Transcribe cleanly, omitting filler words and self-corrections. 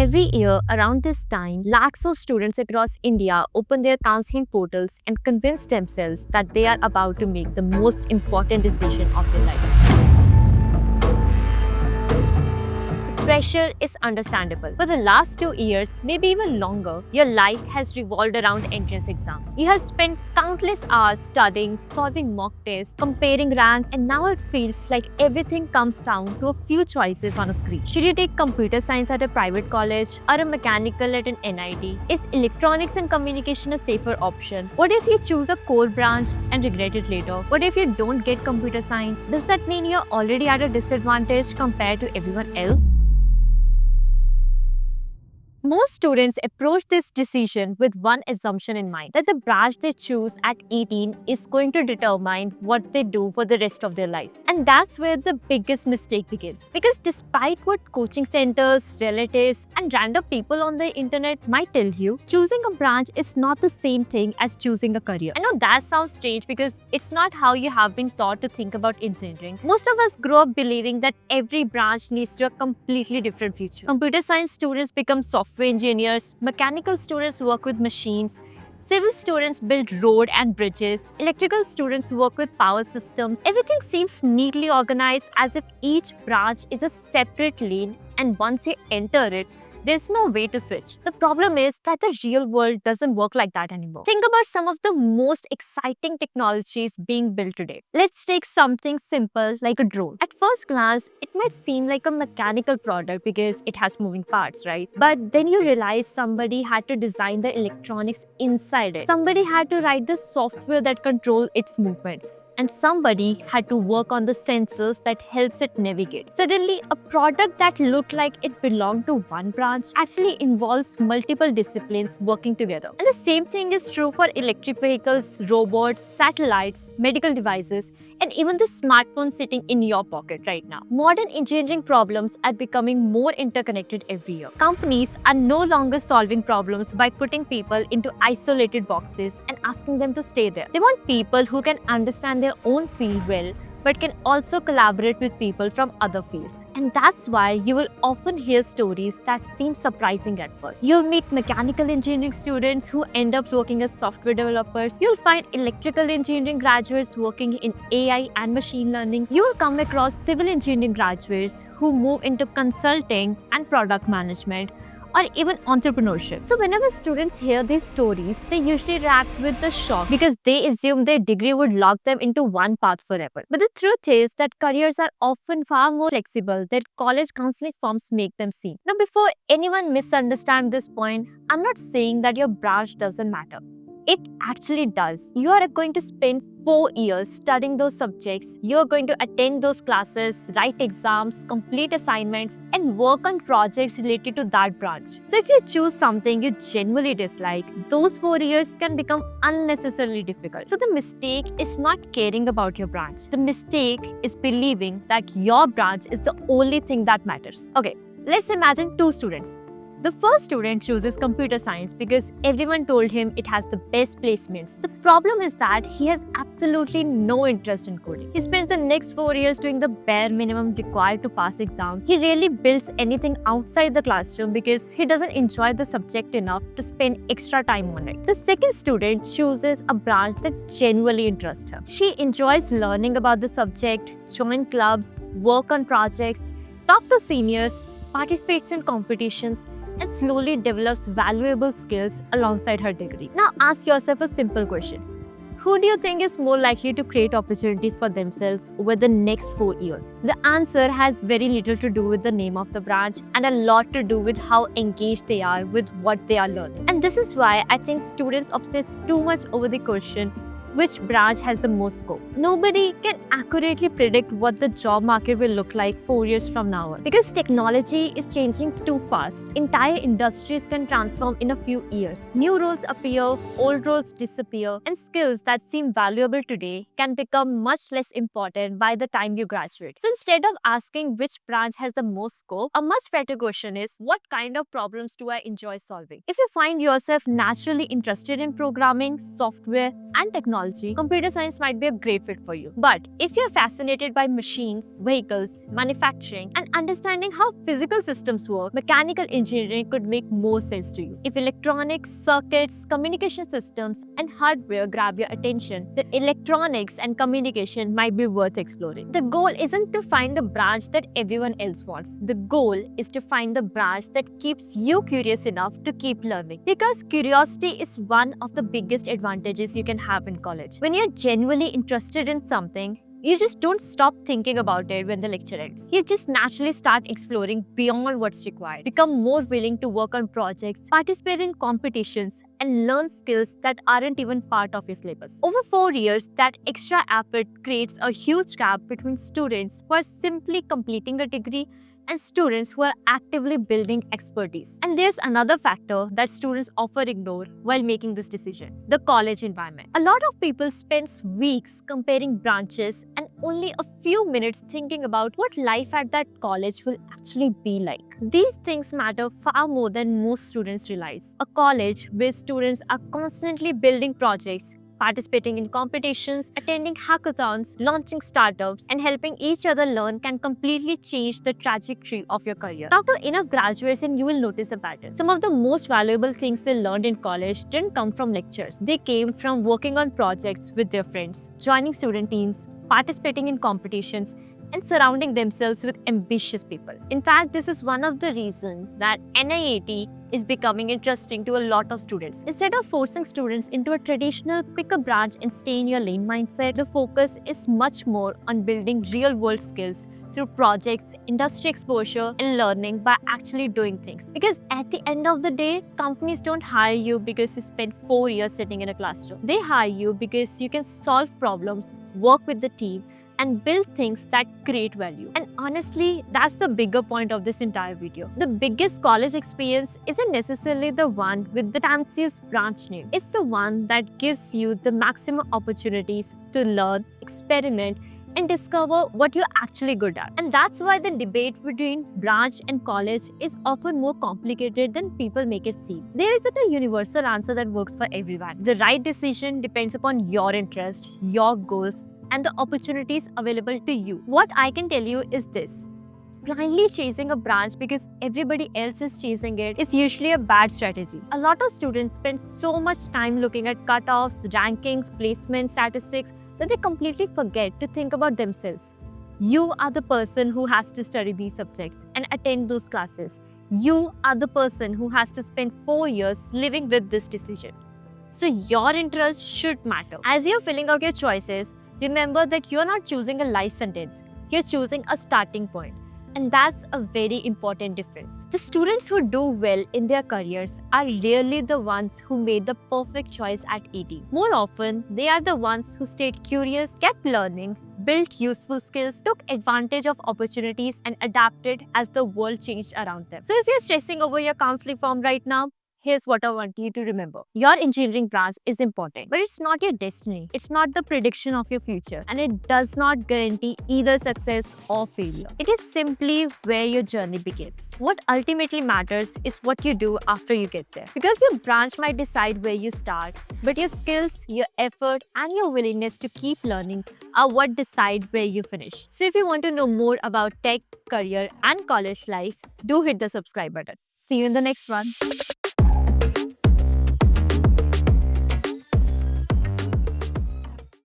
Every year around this time, lakhs of students across India open their counseling portals and convince themselves that they are about to make the most important decision of their lives. Pressure is understandable. For the last 2 years, maybe even longer, your life has revolved around entrance exams. You have spent countless hours studying, solving mock tests, comparing ranks, and now it feels like everything comes down to a few choices on a screen. Should you take computer science at a private college or a mechanical at an NIT? Is electronics and communication a safer option? What if you choose a core branch and regret it later? What if you don't get computer science? Does that mean you're already at a disadvantage compared to everyone else? Most students approach this decision with one assumption in mind, that the branch they choose at 18 is going to determine what they do for the rest of their lives. And that's where the biggest mistake begins. Because despite what coaching centers, relatives, and random people on the internet might tell you, choosing a branch is not the same thing as choosing a career. I know that sounds strange because it's not how you have been taught to think about engineering. Most of us grow up believing that every branch leads to a completely different future. Computer science students become software engineers, mechanical students work with machines, civil students build road and bridges, electrical students work with power systems. Everything seems neatly organized as if each branch is a separate lane, and once you enter it, there's no way to switch. The problem is that the real world doesn't work like that anymore. Think about some of the most exciting technologies being built today. Let's take something simple like a drone. At first glance, it might seem like a mechanical product because it has moving parts, right? But then you realize somebody had to design the electronics inside it. Somebody had to write the software that controls its movement. And somebody had to work on the sensors that helps it navigate. Suddenly, a product that looked like it belonged to one branch actually involves multiple disciplines working together. And the same thing is true for electric vehicles, robots, satellites, medical devices, and even the smartphone sitting in your pocket right now. Modern engineering problems are becoming more interconnected every year. Companies are no longer solving problems by putting people into isolated boxes and asking them to stay there. They want people who can understand their own field well, but can also collaborate with people from other fields. And that's why you will often hear stories that seem surprising at first. You'll meet mechanical engineering students who end up working as software developers. You'll find electrical engineering graduates working in AI and machine learning. You will come across civil engineering graduates who move into consulting and product management, or even entrepreneurship. So whenever students hear these stories, they usually react with the shock because they assume their degree would lock them into one path forever. But the truth is that careers are often far more flexible than college counseling forms make them seem. Now, before anyone misunderstands this point, I'm not saying that your branch doesn't matter. It actually does. You are going to spend 4 years studying those subjects. You're going to attend those classes, write exams, complete assignments, and work on projects related to that branch. So if you choose something you genuinely dislike, those 4 years can become unnecessarily difficult. So the mistake is not caring about your branch. The mistake is believing that your branch is the only thing that matters. Okay, let's imagine two students. The first student chooses computer science because everyone told him it has the best placements. The problem is that he has absolutely no interest in coding. He spends the next 4 years doing the bare minimum required to pass exams. He rarely builds anything outside the classroom because he doesn't enjoy the subject enough to spend extra time on it. The second student chooses a branch that genuinely interests her. She enjoys learning about the subject, join clubs, work on projects, talk to seniors, participates in competitions, and slowly develops valuable skills alongside her degree. Now ask yourself a simple question. Who do you think is more likely to create opportunities for themselves over the next 4 years? The answer has very little to do with the name of the branch and a lot to do with how engaged they are with what they are learning. And this is why I think students obsess too much over the question, which branch has the most scope? Nobody can accurately predict what the job market will look like 4 years from now on. Because technology is changing too fast. Entire industries can transform in a few years. New roles appear, old roles disappear, and skills that seem valuable today can become much less important by the time you graduate. So instead of asking which branch has the most scope, a much better question is, what kind of problems do I enjoy solving? If you find yourself naturally interested in programming, software, and technology, technology, computer science might be a great fit for you. But if you're fascinated by machines, vehicles, manufacturing, and understanding how physical systems work, mechanical engineering could make more sense to you. If electronics, circuits, communication systems, and hardware grab your attention, the electronics and communication might be worth exploring. The goal isn't to find the branch that everyone else wants. The goal is to find the branch that keeps you curious enough to keep learning. Because curiosity is one of the biggest advantages you can have in college. When you're genuinely interested in something, you just don't stop thinking about it when the lecture ends. You just naturally start exploring beyond what's required, become more willing to work on projects, participate in competitions, and learn skills that aren't even part of your syllabus. Over 4 years, that extra effort creates a huge gap between students who are simply completing a degree and students who are actively building expertise. And there's another factor that students often ignore while making this decision: the college environment. A lot of people spend weeks comparing branches and only a few minutes thinking about what life at that college will actually be like. These things matter far more than most students realize. A college where students are constantly building projects, participating in competitions, attending hackathons, launching startups, and helping each other learn can completely change the trajectory of your career. Talk to enough graduates and you will notice a pattern. Some of the most valuable things they learned in college didn't come from lectures. They came from working on projects with their friends, joining student teams, participating in competitions, and surrounding themselves with ambitious people. In fact, this is one of the reasons that NIET is becoming interesting to a lot of students. Instead of forcing students into a traditional pick a branch and stay in your lane mindset, the focus is much more on building real-world skills through projects, industry exposure, and learning by actually doing things. Because at the end of the day, companies don't hire you because you spent 4 years sitting in a classroom. They hire you because you can solve problems, work with the team, and build things that create value. And honestly, that's the bigger point of this entire video. The biggest college experience isn't necessarily the one with the fanciest branch name. It's the one that gives you the maximum opportunities to learn, experiment, and discover what you're actually good at. And that's why the debate between branch and college is often more complicated than people make it seem. There isn't a universal answer that works for everyone. The right decision depends upon your interest, your goals, and the opportunities available to you. What I can tell you is this: blindly chasing a branch because everybody else is chasing it is usually a bad strategy. A lot of students spend so much time looking at cutoffs, rankings, placement statistics that they completely forget to think about themselves. You are the person who has to study these subjects and attend those classes. You are the person who has to spend 4 years living with this decision. So your interest should matter. As you're filling out your choices, remember that you're not choosing a life sentence, you're choosing a starting point. And that's a very important difference. The students who do well in their careers are rarely the ones who made the perfect choice at 18. More often, they are the ones who stayed curious, kept learning, built useful skills, took advantage of opportunities, and adapted as the world changed around them. So if you're stressing over your counseling form right now, here's what I want you to remember. Your engineering branch is important, but it's not your destiny. It's not the prediction of your future, and it does not guarantee either success or failure. It is simply where your journey begins. What ultimately matters is what you do after you get there. Because your branch might decide where you start, but your skills, your effort, and your willingness to keep learning are what decide where you finish. So if you want to know more about tech, career, and college life, do hit the subscribe button. See you in the next one.